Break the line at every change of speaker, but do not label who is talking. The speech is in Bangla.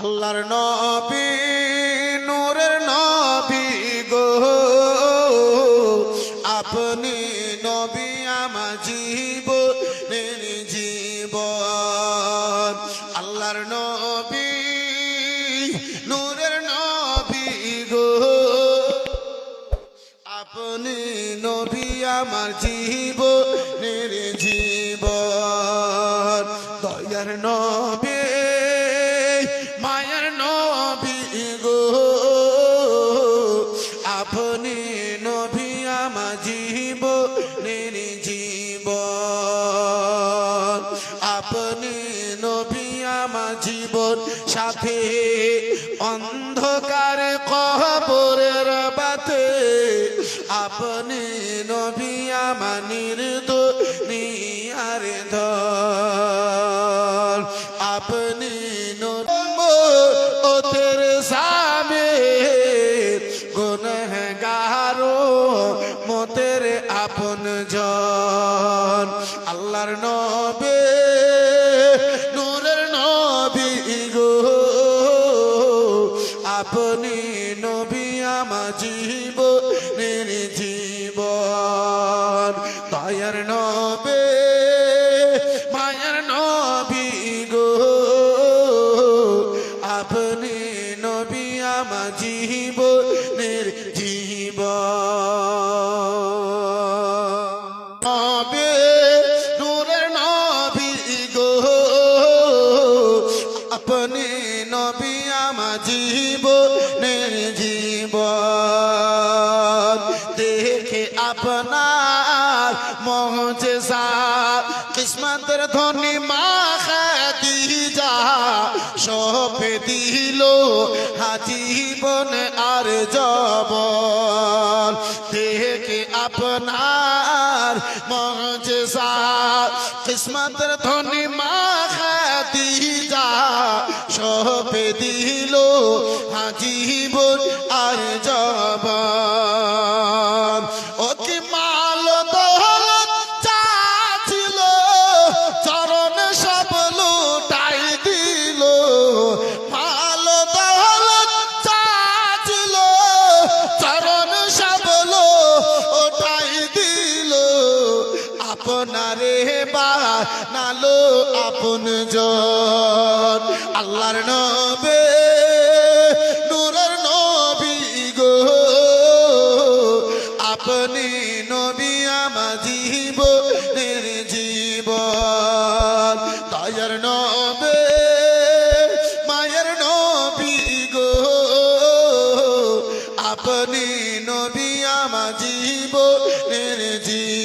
আল্লাহর নবী নূরের নবী গো আপনি নবী আমার জীবনের জীবন আল্লাহর নবী নূরের নবী গো আপনি নবী আমার জীবনের জীবন দয়ার নবী মায়ের নবী গো আপনি নবী আমার জীবনের জীবন আপনি নবী আমার জীবন সাথে অন্ধকার কবরের বাতে আপনি নবী আমার নির্দোনিয়ার ধর আপনি ওদের সামনে গুনহগারো মোদের আপন জন আল্লাহর নবী নূরের নবী গো আপনি নবী আমার জীবনের জীবন দয়ার নবী মায়ের নবী গো আপনি নবী আমার জীবনের জীবন নবী নূরের নবী গো আপনি নবী আমার জীবনের জীবন দেখে আপনার মুজিজা কিসমতের ধনী মা খাদিজা সপে দিল জীবন আর জবন দেখে আপনার মুজিজা কিসমতের ধনী মা খাদিজা সপে দিল জীবন আর জবন ও কি মাল দৌলত চাছিল চরণ সব লুটাই দিল মাল দৌলত চাছিল চরণ সব লুটাই দিল আপনারে বানালো আপন জন আল্লাহর নবী নূরের নবী গো আপনি নবী আমার জীবনের জীবন দয়ার নবী মায়ের নবী গো আপনি নবী আমার জীবনের জীবন